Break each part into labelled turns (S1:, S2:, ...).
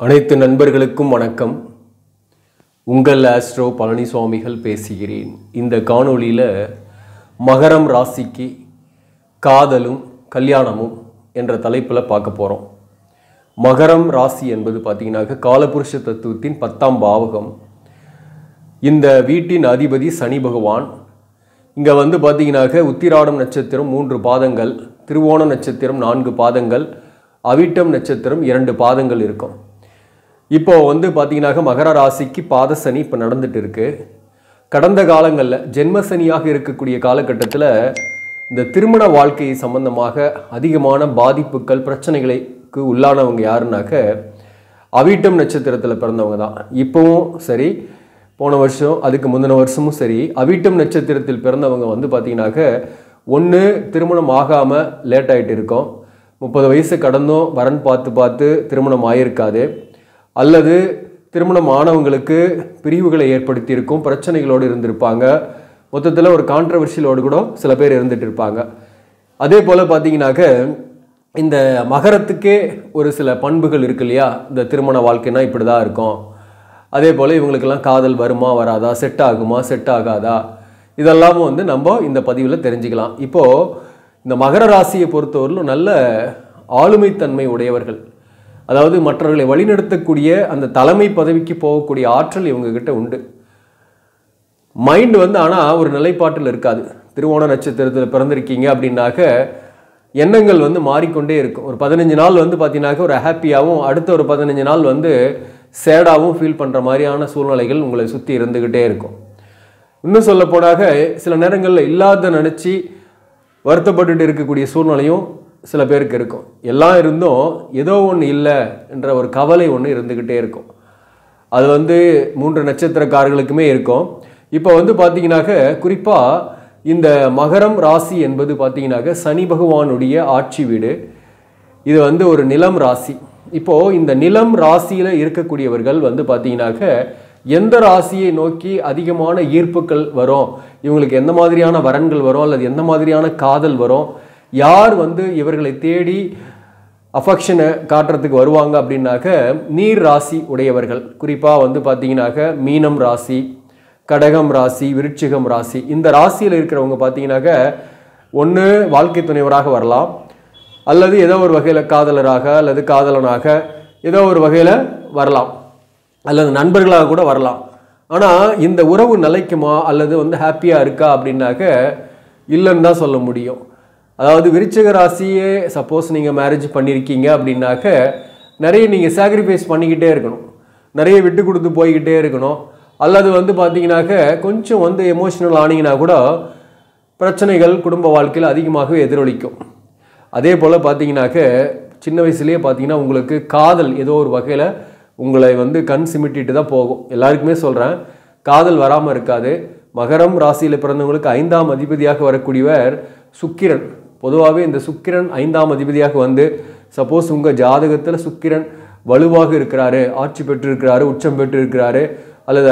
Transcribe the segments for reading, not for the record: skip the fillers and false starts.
S1: அனைத்து நண்பர்களுக்கும் வணக்கம். உங்கள் ஆஸ்ட்ரோ பழனிசுவாமிகள் பேசுகிறேன். இந்த காணொளியில் மகரம் ராசிக்கு காதலும் கல்யாணமும் என்ற தலைப்பில் பார்க்க போகிறோம். மகரம் ராசி என்பது பார்த்திங்கனாக்க காலபுருஷ தத்துவத்தின் 10ஆம் பாவகம். இந்த வீட்டின் அதிபதி சனி பகவான். இங்கே பார்த்திங்கனாக்க உத்திராடம் நட்சத்திரம் 3 பாதங்கள், திருவோண நட்சத்திரம் 4 பாதங்கள், அவிட்டம் நட்சத்திரம் 2 பாதங்கள் இருக்கும். இப்போ பார்த்தீங்கன்னாக்க மகர ராசிக்கு பாத சனி இப்போ நடந்துட்டு இருக்கு. கடந்த காலங்களில் ஜென்மசனியாக இருக்கக்கூடிய காலகட்டத்தில் இந்த திருமண வாழ்க்கை சம்பந்தமாக அதிகமான பாதிப்புகள் பிரச்சனைகளுக்கு உள்ளானவங்க யாருன்னாக்க அவிட்டம் நட்சத்திரத்தில் பிறந்தவங்க தான். இப்போவும் சரி, போன வருஷம் அதுக்கு முந்தின வருஷமும் சரி, அவிட்டம் நட்சத்திரத்தில் பிறந்தவங்க பார்த்தீங்கன்னாக்க ஒன்று திருமணம் ஆகாமல் லேட் ஆகிட்டு இருக்கோம், 30 வயசு கடந்தும் வரன் பார்த்து திருமணம் ஆகியிருக்காது, அல்லது திருமணம் ஆனவங்களுக்கு பிரிவுகளை ஏற்படுத்தியிருக்கும், பிரச்சனைகளோடு இருந்திருப்பாங்க, மொத்தத்தில் ஒரு கான்ட்ரவர்ஷியலோடு கூட சில பேர் இருந்துட்டு இருப்பாங்க. அதே போல் பார்த்தீங்கன்னாக்க இந்த மகரத்துக்கே ஒரு சில பண்புகள் இருக்கு இல்லையா. இந்த திருமண வாழ்க்கைனா இப்படி தான் இருக்கும். அதே போல் இவங்களுக்கெல்லாம் காதல் வருமா வராதா, செட் ஆகுமா செட் ஆகாதா, இதெல்லாமும் நம்ம இந்த பதிவில் தெரிஞ்சுக்கலாம். இப்போது இந்த மகர ராசியை பொறுத்தவரையிலும் நல்ல ஆளுமைத்தன்மை உடையவர்கள், அதாவது மற்றவர்களை வழிநடத்தக்கூடிய அந்த தலைமை பதவிக்கு போகக்கூடிய ஆற்றல் இவங்ககிட்ட உண்டு. மைண்டு ஆனால் ஒரு நிலைப்பாட்டில் இருக்காது. திருவோண நட்சத்திரத்தில் பிறந்திருக்கீங்க அப்படின்னாக்க எண்ணங்கள் மாறிக்கொண்டே இருக்கும். ஒரு 15 நாள் பார்த்தீங்கன்னாக்க ஒரு ஹாப்பியாகவும், அடுத்த ஒரு 15 நாள் சேடாகவும் ஃபீல் பண்ணுற மாதிரியான சூழ்நிலைகள் உங்களை சுற்றி இருந்துக்கிட்டே இருக்கும். இன்னும் சொல்ல போனாக சில நேரங்களில் இல்லாத நினச்சி வருத்தப்பட்டுட்டு இருக்கக்கூடிய சூழ்நிலையும் சில பேருக்கு இருக்கும். எல்லாம் இருந்தும் ஏதோ ஒன்று இல்லை என்ற ஒரு கவலை ஒன்று இருந்துக்கிட்டே இருக்கும். அது 3 நட்சத்திரக்காரர்களுக்குமே இருக்கும். இப்போ பார்த்தீங்கன்னாக்க குறிப்பாக இந்த மகரம் ராசி என்பது பார்த்தீங்கன்னாக்க சனி பகவானுடைய ஆட்சி வீடு. இது ஒரு நிலம் ராசி. இப்போது இந்த நிலம் ராசியில் இருக்கக்கூடியவர்கள் பார்த்தீங்கன்னாக்க எந்த ராசியை நோக்கி அதிகமான ஈர்ப்புகள் வரும், இவங்களுக்கு எந்த மாதிரியான வரன்கள் வரும், அல்லது எந்த மாதிரியான காதல் வரும், யார் இவர்களை தேடி அஃபெக்ஷனை காட்டுறதுக்கு வருவாங்க அப்படின்னாக்க நீர் ராசி உடையவர்கள். குறிப்பாக பார்த்தீங்கன்னாக்க மீனம் ராசி, கடகம் ராசி, விருச்சிகம் ராசி, இந்த ராசியில் இருக்கிறவங்க பார்த்தீங்கன்னாக்க ஒன்று வாழ்க்கை துணைவராக வரலாம், அல்லது ஏதோ ஒரு வகையில் காதலராக அல்லது காதலனாக ஏதோ ஒரு வகையில் வரலாம், அல்லது நண்பர்களாக கூட வரலாம். ஆனால் இந்த உறவு நிலைக்குமா அல்லது ஹாப்பியாக இருக்கா அப்படின்னாக்க இல்லைன்னு தான் சொல்ல முடியும். அதாவது விருச்சிக ராசியே சப்போஸ் நீங்கள் மேரேஜ் பண்ணியிருக்கீங்க அப்படின்னாக்க நிறைய நீங்கள் சாக்ரிஃபைஸ் பண்ணிக்கிட்டே இருக்கணும், நிறைய விட்டு கொடுத்து போய்கிட்டே இருக்கணும், அல்லது பார்த்தீங்கன்னாக்க கொஞ்சம் எமோஷனல் ஆனீங்கன்னா கூட பிரச்சனைகள் குடும்ப வாழ்க்கையில் அதிகமாகவே எதிரொலிக்கும். அதே போல் பார்த்தீங்கன்னாக்க சின்ன வயசுலேயே பார்த்தீங்கன்னா உங்களுக்கு காதல் ஏதோ ஒரு வகையில் உங்களை கண் சிமிட்டிட்டு தான் போகும். எல்லாருக்குமே சொல்கிறேன், காதல் வராமல் இருக்காது. மகரம் ராசியில் பிறந்தவங்களுக்கு 5ஆம் அதிபதியாக வரக்கூடியவர் சுக்கிரன். பொதுவாகவே இந்த சுக்கிரன் 5ஆம் அதிபதியாக சப்போஸ் உங்கள் ஜாதகத்தில் சுக்கிரன் வலுவாக இருக்கிறாரு, ஆட்சி பெற்றிருக்கிறாரு, உச்சம் பெற்றிருக்கிறாரு, அல்லது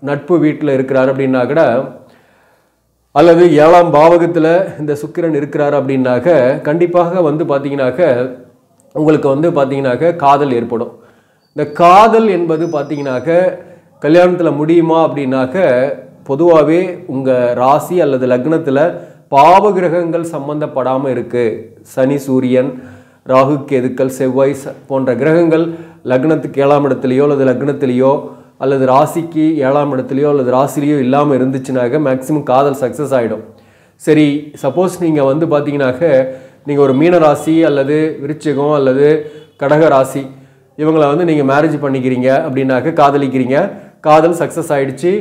S1: நட்பு வீட்டில் இருக்கிறாரு அப்படின்னா கூட, அல்லது 7ஆம் பாவகத்தில் இந்த சுக்கிரன் இருக்கிறாரு அப்படின்னாக்க கண்டிப்பாக பார்த்தீங்கன்னாக்க உங்களுக்கு பார்த்தீங்கன்னாக்க காதல் ஏற்படும். இந்த காதல் என்பது பார்த்தீங்கன்னாக்க கல்யாணத்தில் முடியுமா அப்படின்னாக்க பொதுவாகவே உங்கள் ராசி அல்லது லக்னத்தில் பாவ கிரகங்கள் சம்பந்தப்படாமல் இருக்குது. சனி, சூரியன், ராகு, கேதுக்கள், செவ்வாய் போன்ற கிரகங்கள் லக்னத்துக்கு 7ஆம் இடத்துலையோ அல்லது லக்னத்திலேயோ அல்லது ராசிக்கு 7ஆம் இடத்துலையோ அல்லது ராசிலேயோ இல்லாமல் இருந்துச்சுனாக்க மேக்ஸிமம் காதல் சக்ஸஸ் ஆகிடும். சரி, சப்போஸ் நீங்கள் பார்த்தீங்கன்னாக்க நீங்கள் ஒரு மீன ராசி அல்லது விருச்சிகம் அல்லது கடக ராசி இவங்களை நீங்கள் மேரேஜ் பண்ணிக்கிறீங்க அப்படின்னாக்க காதலிக்கிறீங்க, காதல் சக்ஸஸ் ஆகிடுச்சு,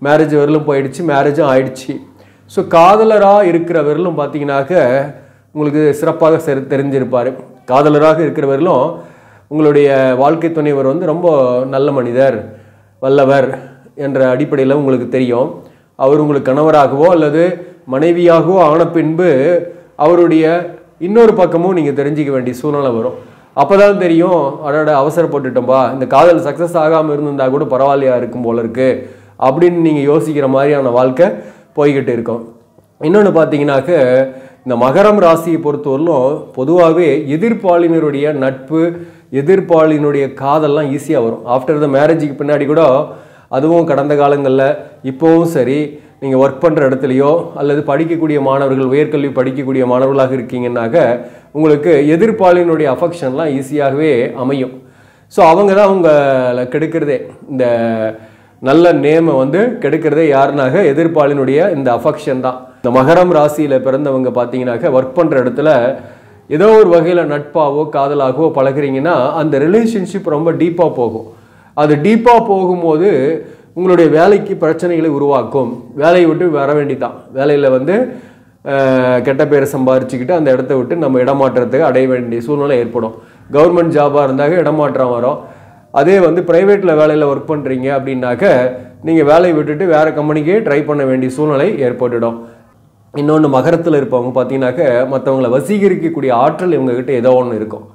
S1: மேரேஜ் வரலும் போயிடுச்சு, மேரேஜும் ஆயிடுச்சு. ஸோ காதலராக இருக்கிறவர்களும் பார்த்தீங்கன்னாக்க உங்களுக்கு சிறப்பாக தெரிஞ்சிருப்பார். காதலராக இருக்கிறவர்களும் உங்களுடைய வாழ்க்கை துணைவர் ரொம்ப நல்ல மனிதர், வல்லவர் என்ற அடிப்படையில் உங்களுக்கு தெரியும். அவர் உங்களுக்கு கணவராகவோ அல்லது மனைவியாகவோ ஆன பின்பு அவருடைய இன்னொரு பக்கமும் நீங்கள் தெரிஞ்சிக்க வேண்டிய சூழ்நிலை வரும். அப்போ தான் தெரியும், அதோட அவசரப்பட்டுட்டோம்பா, இந்த காதல் சக்ஸஸ் ஆகாமல் இருந்திருந்தா கூட பரவாயில்லையா இருக்கும் போல இருக்குது அப்படின்னு நீங்கள் யோசிக்கிற மாதிரியான வாழ்க்கை போய்கிட்டு இருக்கோம். இன்னொன்று பார்த்தீங்கன்னாக்க இந்த மகரம் ராசியை பொறுத்தவரையிலும் பொதுவாகவே எதிர்ப்பாளினருடைய நட்பு, எதிர்ப்பாளினுடைய காதெல்லாம் ஈஸியாக வரும். ஆஃப்டர் த மேரேஜுக்கு பின்னாடி கூட அதுவும் கடந்த காலங்களில் இப்போவும் சரி, நீங்கள் ஒர்க் பண்ணுற இடத்துலையோ அல்லது படிக்கக்கூடிய மாணவர்கள், உயர்கல்வி படிக்கக்கூடிய மாணவர்களாக இருக்கீங்கன்னாக்க உங்களுக்கு எதிர்ப்பாளினுடைய அஃபெக்ஷன்லாம் ஈஸியாகவே அமையும். ஸோ அவங்க தான் உங்களை கெடுக்கிறதே, இந்த நல்ல நேமை வந்து கெடுக்கிறதே யாருனாக எதிர்ப்பாளினுடைய இந்த அஃபெக்ஷன் தான். இந்த மகரம் ராசியில் பிறந்தவங்க பார்த்தீங்கன்னாக்க ஒர்க் பண்ணுற இடத்துல ஏதோ ஒரு வகையில் நட்பாகவோ காதலாகவோ பழகிறீங்கன்னா அந்த ரிலேஷன்ஷிப் ரொம்ப டீப்பாக போகும். அது டீப்பாக போகும்போது உங்களுடைய வேலைக்கு பிரச்சனைகளை உருவாக்கும். வேலையை விட்டு வர வேண்டிதான். வேலையில் வந்து கெட்ட பேரை சம்பாரிச்சுக்கிட்டு அந்த இடத்த விட்டு நம்ம இடமாற்றத்துக்கு அடைய வேண்டிய சூழ்நிலை ஏற்படும். கவர்மெண்ட் ஜாபாக இருந்தாக்க இடமாற்றம் வரும். அதே வந்து ப்ரைவேட்டில் வேலையில் ஒர்க் பண்ணுறீங்க அப்படின்னாக்க நீங்கள் வேலையை விட்டுட்டு வேறு கம்பெனிக்கே ட்ரை பண்ண வேண்டிய சூழ்நிலை ஏற்பட்டுடும். இன்னொன்று, மகரத்தில் இருப்பவங்க பார்த்தீங்கன்னாக்க மற்றவங்களை வசீகரிக்கக்கூடிய ஆற்றல் இவங்ககிட்ட ஏதோ ஒன்று இருக்கும்.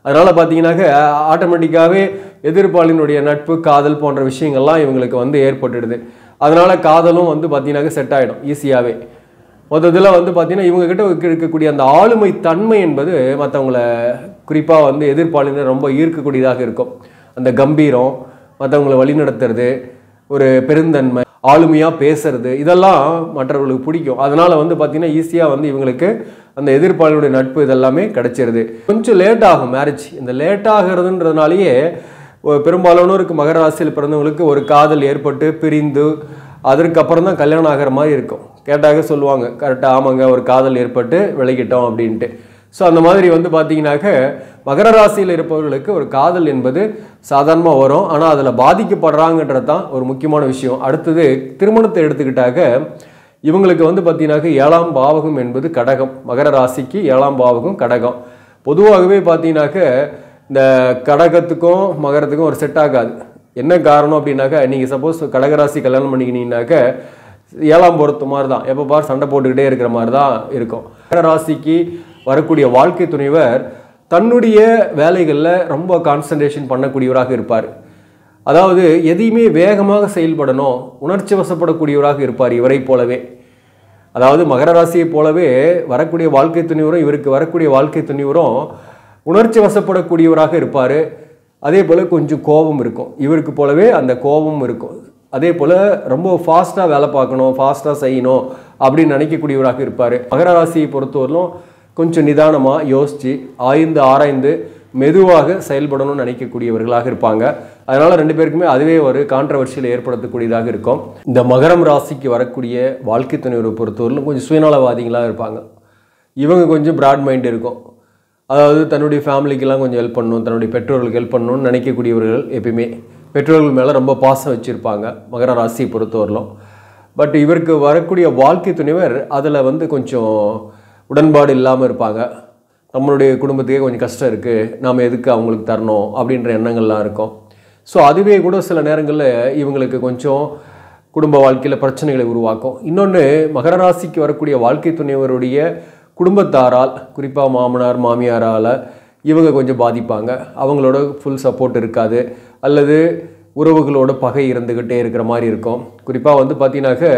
S1: அதனால் பார்த்தீங்கன்னாக்க ஆட்டோமேட்டிக்காகவே எதிர்ப்பாளினுடைய நட்பு, காதல் போன்ற விஷயங்கள்லாம் இவங்களுக்கு வந்து ஏற்பட்டுடுது. அதனால் காதலும் வந்து பார்த்தீங்கன்னாக்க செட் ஆகிடும் ஈஸியாகவே. மொத்தத்தில் வந்து பார்த்தீங்கன்னா இவங்ககிட்ட இருக்கக்கூடிய அந்த ஆளுமை தன்மை என்பது மற்றவங்களை குறிப்பாக வந்து எதிர்ப்பாளினர் ரொம்ப ஈர்க்கக்கூடியதாக இருக்கும். அந்த கம்பீரம், மற்றவங்களை வழிநடத்துறது, ஒரு பெருந்தன்மை, ஆளுமையாக பேசுறது, இதெல்லாம் மற்றவர்களுக்கு பிடிக்கும். அதனால் வந்து பார்த்தீங்கன்னா ஈஸியாக வந்து இவங்களுக்கு அந்த எதிர்ப்பாளினுடைய நட்பு இதெல்லாமே கிடைச்சிருது. கொஞ்சம் லேட் ஆகும் மேரேஜ். இந்த லேட் ஆகிறதுன்றதுனாலேயே பெரும்பாலானோருக்கு மகர ராசியில் பிறந்தவங்களுக்கு ஒரு காதல் ஏற்பட்டு பிரிந்து அதற்கப்புறம் தான் கல்யாணம் ஆகிற மாதிரி இருக்கும். கேட்டாக சொல்லுவாங்க, கரெக்டாக ஆமாங்க ஒரு காதல் ஏற்பட்டு விலகிட்டோம் அப்படின்ட்டு. ஸோ அந்த மாதிரி வந்து பார்த்தீங்கன்னாக்க மகர ராசியில் இருப்பவர்களுக்கு ஒரு காதல் என்பது சாதாரணமாக வரும். ஆனால் அதில் பாதிக்கப்படுறாங்கன்றது தான் ஒரு முக்கியமான விஷயம். அடுத்தது திருமணத்தை எடுத்துக்கிட்டாக்க இவங்களுக்கு வந்து பார்த்தீங்கன்னாக்க 7ஆம் பாவகம் என்பது கடகம். மகர ராசிக்கு 7ஆம் பாவகம் கடகம். பொதுவாகவே பார்த்தீங்கன்னாக்க இந்த கடகத்துக்கும் மகரத்துக்கும் ஒரு செட் ஆகாது. என்ன காரணம் அப்படின்னாக்கா, நீங்கள் சப்போஸ் கடகராசி கல்யாணம் பண்ணிக்கினீங்கன்னாக்க 7ஆம் பொறுத்த மாதிரி தான், எப்போ பார் சண்டை போட்டுக்கிட்டே இருக்கிற மாதிரி தான் இருக்கும். மகர ராசிக்கு வரக்கூடிய வாழ்க்கை துணைவர் தன்னுடைய வேலைகளில் ரொம்ப கான்சன்ட்ரேஷன் பண்ணக்கூடியவராக இருப்பார். அதாவது எதையுமே வேகமாக செயல்படணும், உணர்ச்சி வசப்படக்கூடியவராக இருப்பார் இவரை போலவே. அதாவது மகர ராசியை போலவே வரக்கூடிய வாழ்க்கை துணிவரும் இவருக்கு வரக்கூடிய வாழ்க்கை துணிவரும் உணர்ச்சி வசப்படக்கூடியவராக இருப்பார். அதே போல் கொஞ்சம் கோபம் இருக்கும், இவருக்கு போலவே அந்த கோபம் இருக்கும். அதே போல் ரொம்ப ஃபாஸ்ட்டாக வேலை பார்க்கணும், ஃபாஸ்ட்டாக செய்யணும் அப்படின்னு நினைக்கக்கூடியவராக இருப்பார். மகர ராசியை பொறுத்தவரையிலும் கொஞ்சம் நிதானமாக யோசித்து ஆராய்ந்து மெதுவாக செயல்படணும்னு நினைக்கக்கூடியவர்களாக இருப்பாங்க. அதனால் ரெண்டு பேருக்குமே அதுவே ஒரு கான்ட்ரவர்ஷியல் ஏற்படுத்தக்கூடியதாக இருக்கும். இந்த மகரம் ராசிக்கு வரக்கூடிய வாழ்க்கை துணைவரை பொறுத்தவரையிலும் கொஞ்சம் சுயநலவாதிகளாக இருப்பாங்க. இவங்க கொஞ்சம் பிராட் மைண்ட் இருக்கும். அதாவது தன்னுடைய ஃபேமிலிக்கெல்லாம் கொஞ்சம் ஹெல்ப் பண்ணணும், தன்னுடைய பெற்றோர்களுக்கு ஹெல்ப் பண்ணணும்னு நினைக்கக்கூடியவர்கள் எப்பயுமே பெற்றோர்கள் மேலே ரொம்ப பாசம் வச்சுருப்பாங்க மகர ராசியை பொறுத்தவரையிலும். பட் இவருக்கு வரக்கூடிய வாழ்க்கை துணைவர் அதில் வந்து கொஞ்சம் உடன்பாடு இல்லாமல் இருப்பாங்க. நம்மளுடைய குடும்பத்துக்கே கொஞ்சம் கஷ்டம் இருக்குது, நாம் எதுக்கு அவங்களுக்கு தரணும் அப்படின்ற எண்ணங்கள்லாம் இருக்கும். ஸோ அதுவே கூட சில நேரங்களில் இவங்களுக்கு கொஞ்சம் குடும்ப வாழ்க்கையில் பிரச்சனைகளை உருவாக்கும். இன்னொன்று, மகர ராசிக்கு வரக்கூடிய வாழ்க்கை துணைவருடைய குடும்பத்தாரால், குறிப்பாக மாமனார் மாமியாரால் இவங்க கொஞ்சம் பாதிப்பாங்க. அவங்களோட ஃபுல் சப்போர்ட் இருக்காது, அல்லது உறவுகளோட பகை இருந்துக்கிட்டே இருக்கிற மாதிரி இருக்கும். குறிப்பாக வந்து பார்த்தீங்கன்னாக்க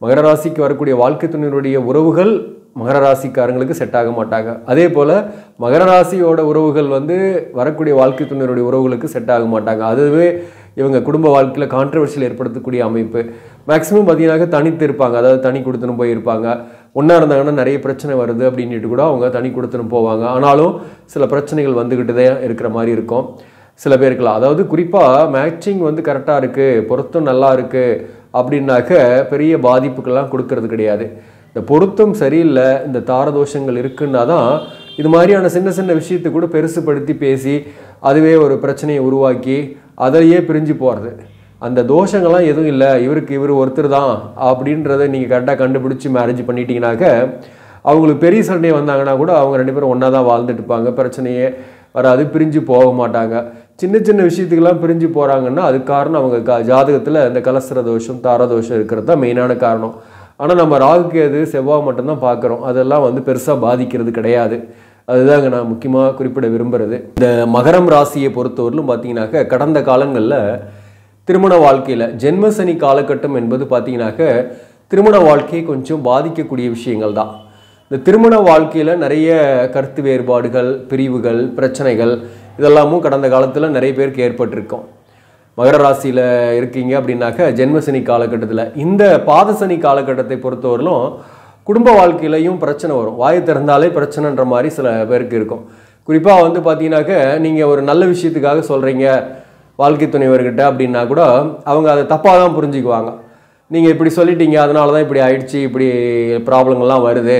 S1: மகர ராசிக்கு வரக்கூடிய வாழ்க்கை துணைவருடைய உறவுகள் மகர ராசிக்காரங்களுக்கு செட் ஆக மாட்டாங்க. அதே போல் மகர ராசியோட உறவுகள் வந்து வரக்கூடிய வாழ்க்கை துணைவருடைய உறவுகளுக்கு செட் ஆக மாட்டாங்க. அதுவே இவங்க குடும்ப வாழ்க்கையில் கான்ட்ரவர்ஷியல் ஏற்படுத்தக்கூடிய அமைப்பு. மேக்ஸிமம் பார்த்தீங்கன்னாக்க தனித்து இருப்பாங்க, அதாவது தனி கொடுத்துன்னு போயிருப்பாங்க. ஒன்றா இருந்தாங்கன்னா நிறைய பிரச்சனை வருது அப்படின்ட்டு கூட அவங்க தனி கொடுத்துன்னு போவாங்க. ஆனாலும் சில பிரச்சனைகள் வந்துக்கிட்டு தான் இருக்கிற மாதிரி இருக்கும் சில பேருக்குலாம். அதாவது குறிப்பாக மேட்சிங் வந்து கரெக்டாக இருக்குது, பொருத்தம் நல்லா இருக்குது அப்படின்னாக்க பெரிய பாதிப்புக்கெல்லாம் கொடுக்கறது கிடையாது. இந்த பொருத்தம் சரியில்லை, இந்த தாரதோஷங்கள் இருக்குன்னா தான் இது மாதிரியான சின்ன சின்ன விஷயத்தை கூட பெருசுப்படுத்தி பேசி அதுவே ஒரு பிரச்சனையை உருவாக்கி அதையே பிரிஞ்சு போகிறது. அந்த தோஷங்கள்லாம் எதுவும் இல்லை, இவர் ஒருத்தர் தான் அப்படின்றத நீங்கள் கரெக்டாக கண்டுபிடிச்சி மேரேஜ் பண்ணிட்டீங்கன்னாக்க அவங்களுக்கு பெரிய சண்டையை வந்தாங்கன்னா கூட அவங்க ரெண்டு பேரும் ஒன்றா தான் வாழ்ந்துட்டு இருப்பாங்க, பிரச்சனையே வராது, பிரிஞ்சு போக மாட்டாங்க. சின்ன சின்ன விஷயத்துக்கெல்லாம் பிரிஞ்சு போகிறாங்கன்னா அதுக்கு காரணம் அவங்க ஜாதகத்தில் இந்த கலஸ்திர தோஷம் தாரதோஷம் இருக்கிறது தான் மெயினான காரணம். ஆனால் நம்ம ராகுக்கு அது செவ்வாய் மட்டும்தான் பார்க்குறோம், அதெல்லாம் வந்து பெருசாக பாதிக்கிறது கிடையாது. அதுதாங்க நான் முக்கியமாக குறிப்பிட விரும்புகிறது. இந்த மகரம் ராசியை பொறுத்தவரையிலும் பார்த்தீங்கன்னாக்க கடந்த காலங்களில் திருமண வாழ்க்கையில் ஜென்மசனி காலகட்டம் என்பது பார்த்தீங்கன்னாக்க திருமண வாழ்க்கையை கொஞ்சம் பாதிக்கக்கூடிய விஷயங்கள் தான். இந்த திருமண வாழ்க்கையில் நிறைய கருத்து வேறுபாடுகள், பிரிவுகள், பிரச்சனைகள் இதெல்லாமும் கடந்த காலத்தில் நிறைய பேருக்கு ஏற்பட்டிருக்கும். மகர ராசியில் இருக்கீங்க அப்படின்னாக்க ஜென்மசனி காலகட்டத்தில், இந்த பாதசனி காலகட்டத்தை பொறுத்தவரையிலும் குடும்ப வாழ்க்கையிலையும் பிரச்சனை வரும். வாயை திறந்தாலே பிரச்சனைன்ற மாதிரி சில பேருக்கு இருக்கும். குறிப்பாக வந்து பார்த்தீங்கன்னாக்க நீங்கள் ஒரு நல்ல விஷயத்துக்காக சொல்கிறீங்க வாழ்க்கை துணைவர்கிட்ட அப்படின்னா கூட அவங்க அதை தப்பாக தான் புரிஞ்சுக்குவாங்க. நீங்கள் இப்படி சொல்லிட்டீங்க, அதனால தான் இப்படி ஆயிடுச்சு, இப்படி ப்ராப்ளங்கள்லாம் வருது,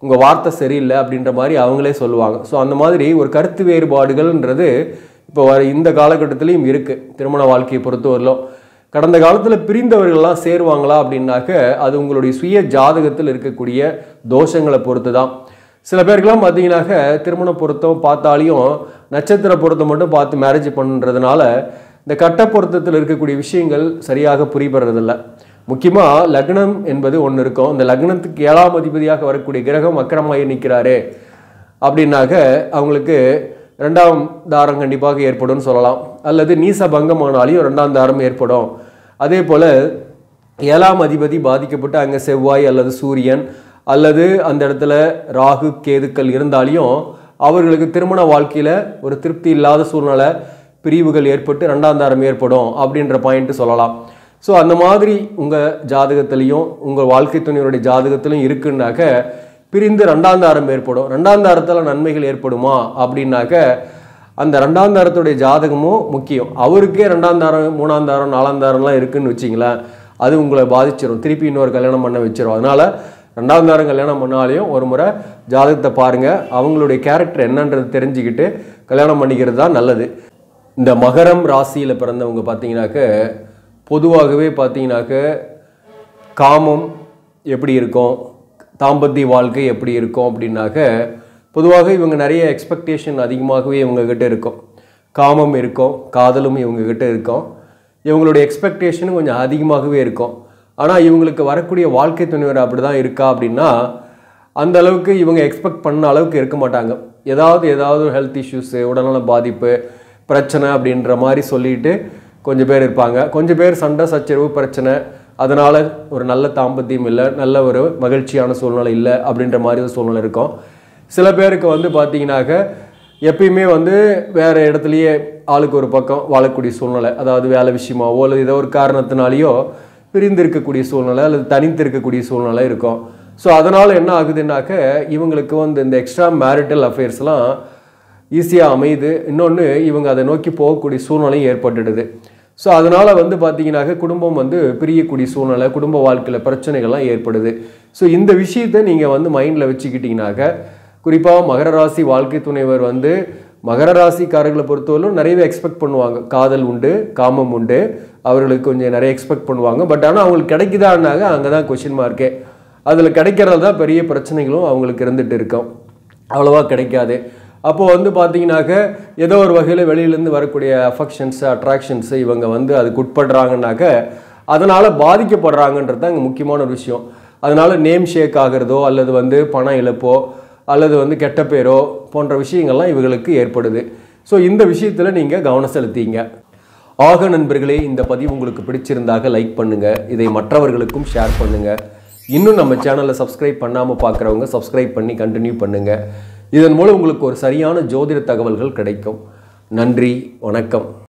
S1: உங்கள் வார்த்தை சரியில்லை அப்படின்ற மாதிரி அவங்களே சொல்லுவாங்க. ஸோ அந்த மாதிரி ஒரு கருத்து வேறுபாடுகள்ன்றது இப்போ இந்த காலகட்டத்திலையும் இருக்குது. திருமண வாழ்க்கையை பொறுத்தவரையிலும் கடந்த காலத்தில் பிரிந்தவர்கள்லாம் சேருவாங்களா அப்படின்னாக்க அது உங்களுடைய சுய ஜாதகத்தில் இருக்கக்கூடிய தோஷங்களை பொறுத்து தான். சில பேருக்கெல்லாம் பார்த்தீங்கன்னாக்க திருமண பொருத்தம் பார்த்தாலையும் நட்சத்திர பொருத்தம் மட்டும் பார்த்து மேரேஜ் பண்ணுறதுனால இந்த கட்ட பொருத்தத்தில் இருக்கக்கூடிய விஷயங்கள் சரியாக புரிபடுறதில்லை. முக்கியமாக லக்னம் என்பது ஒன்று இருக்கும். இந்த லக்னத்துக்கு 7ஆம் அதிபதியாக வரக்கூடிய கிரகம் வக்கரமாகி நிற்கிறாரு அப்படின்னாக்க அவங்களுக்கு 2ஆம் தாரம் கண்டிப்பாக ஏற்படும் சொல்லலாம். அல்லது நீச பங்கமானாலையும் 2ஆம் தாரம் ஏற்படும். அதே போல் 7ஆம் அதிபதி பாதிக்கப்பட்டு அங்கே செவ்வாய் அல்லது சூரியன் அல்லது அந்த இடத்துல ராகு கேதுக்கள் இருந்தாலையும் அவர்களுக்கு திருமண வாழ்க்கையில் ஒரு திருப்தி இல்லாத சூழ்நிலை, பிரிவுகள் ஏற்பட்டு 2ஆம் தாரம் ஏற்படும் அப்படின்ற பாயிண்ட்டு சொல்லலாம். ஸோ அந்த மாதிரி உங்கள் ஜாதகத்திலையும் உங்கள் வாழ்க்கை துணையோடைய ஜாதகத்திலையும் இருக்குன்னாக்க பிரிந்து 2ஆம் தாரம் ஏற்படும். 2ஆம் தாரத்தில் நன்மைகள் ஏற்படுமா அப்படின்னாக்க அந்த 2ஆம் தாரத்துடைய ஜாதகமும் முக்கியம். அவருக்கே 2ஆம் தாரம் 3ஆம் தாரம் 4ஆம் தாரம்லாம் இருக்குதுன்னு வச்சிங்களேன், அது உங்களை பாதிச்சிடும், திருப்பி இன்னொரு கல்யாணம் பண்ண வச்சிடும். அதனால் 2ஆம் தாரம் கல்யாணம் பண்ணாலையும் ஒரு முறை ஜாதகத்தை பாருங்கள், அவங்களுடைய கேரக்டர் என்னன்றது தெரிஞ்சுக்கிட்டு கல்யாணம் பண்ணிக்கிறது தான் நல்லது. இந்த மகரம் ராசியில் பிறந்தவங்க பார்த்தீங்கன்னாக்க பொதுவாகவே பார்த்தீங்கன்னாக்க காமம் எப்படி இருக்கும், தாம்பத்திய வாழ்க்கை எப்படி இருக்கும் அப்படின்னாக்க பொதுவாக இவங்க நிறைய எக்ஸ்பெக்டேஷன் அதிகமாகவே இவங்ககிட்ட இருக்கும். காமம் இருக்கும், காதலும் இவங்ககிட்ட இருக்கும், இவங்களுடைய எக்ஸ்பெக்டேஷனும் கொஞ்சம் அதிகமாகவே இருக்கும். ஆனால் இவங்களுக்கு வரக்கூடிய வாழ்க்கை துணைவர் அப்படி தான் இருக்கா அப்படின்னா அந்த அளவுக்கு இவங்க எக்ஸ்பெக்ட் பண்ண அளவுக்கு இருக்க மாட்டாங்க. ஏதாவது ஹெல்த் இஷ்யூஸு, உடல்நல பாதிப்பு, பிரச்சனை அப்படின்ற மாதிரி சொல்லிட்டு கொஞ்சம் பேர் இருப்பாங்க. கொஞ்சம் பேர் சண்டை சச்சரவு பிரச்சனை, அதனால் ஒரு நல்ல தாம்பத்தியம் இல்லை, நல்ல ஒரு மகிழ்ச்சியான சூழ்நிலை இல்லை அப்படின்ற மாதிரி ஒரு சூழ்நிலை இருக்கும். சில பேருக்கு வந்து பார்த்தீங்கன்னாக்க எப்பயுமே வந்து வேறு இடத்துலையே ஆளுக்கு ஒரு பக்கம் வாழக்கூடிய சூழ்நிலை, அதாவது வேலை விஷயமாவோ அல்லது ஏதோ ஒரு காரணத்தினாலேயோ பிரிந்து இருக்கக்கூடிய சூழ்நிலை அல்லது தனித்து இருக்கக்கூடிய சூழ்நிலை இருக்கும். ஸோ அதனால் என்ன ஆகுதுன்னாக்க இவங்களுக்கு வந்து இந்த எக்ஸ்ட்ரா மேரிட்டல் அஃபேர்ஸ்லாம் ஈஸியாக அமையுது. இன்னொன்று இவங்க அதை நோக்கி போகக்கூடிய சூழ்நிலையும் ஏற்பட்டுடுது. ஸோ அதனால் வந்து பார்த்தீங்கன்னாக்க குடும்பம் வந்து பிரியக்கூடிய சூழ்நிலை, குடும்ப வாழ்க்கையில் பிரச்சனைகள்லாம் ஏற்படுது. ஸோ இந்த விஷயத்தை நீங்கள் வந்து மைண்டில் வச்சுக்கிட்டிங்கனாக்க குறிப்பாக மகர ராசி வாழ்க்கை துணைவர் வந்து மகர ராசிக்காரர்களை பொறுத்தவரைக்கும் நிறையவே எக்ஸ்பெக்ட் பண்ணுவாங்க. காதல் உண்டு, காமம் உண்டு, அவர்களுக்கு கொஞ்சம் நிறைய எக்ஸ்பெக்ட் பண்ணுவாங்க. பட் ஆனால் அவங்களுக்கு கிடைக்குதான்னாங்க அங்கே தான் கொஷின் மார்க்கே. அதில் கிடைக்கிறது தான் பெரிய பிரச்சனைகளும் அவங்களுக்கு இருந்துகிட்டு இருக்கும். அவ்வளோவா கிடைக்காது. அப்போது வந்து பார்த்தீங்கன்னாக்க ஏதோ ஒரு வகையில் வெளியிலேருந்து வரக்கூடிய அஃபெக்ஷன்ஸு, அட்ராக்ஷன்ஸு இவங்க வந்து அதுக்கு உட்படுறாங்கன்னாக்க அதனால் பாதிக்கப்படுறாங்கன்றது தான் இங்கே முக்கியமான ஒரு விஷயம். அதனால் நேம் ஷேக் ஆகிறதோ அல்லது வந்து பண இழப்போ அல்லது வந்து கெட்ட பேரோ போன்ற விஷயங்கள்லாம் இவங்களுக்கு ஏற்படுது. ஸோ இந்த விஷயத்தில் நீங்கள் கவனம் செலுத்திங்க. ஆக நண்பர்களே, இந்த பதிவு உங்களுக்கு பிடிச்சிருந்தாக லைக் பண்ணுங்கள், இதை மற்றவர்களுக்கும் ஷேர் பண்ணுங்கள். இன்னும் நம்ம சேனலை சப்ஸ்கிரைப் பண்ணாமல் பார்க்குறவங்க சப்ஸ்கிரைப் பண்ணி கண்டினியூ பண்ணுங்கள். இதன் மூலம் உங்களுக்கு ஒரு சரியான ஜோதிட தகவல்கள் கிடைக்கும். நன்றி, வணக்கம்.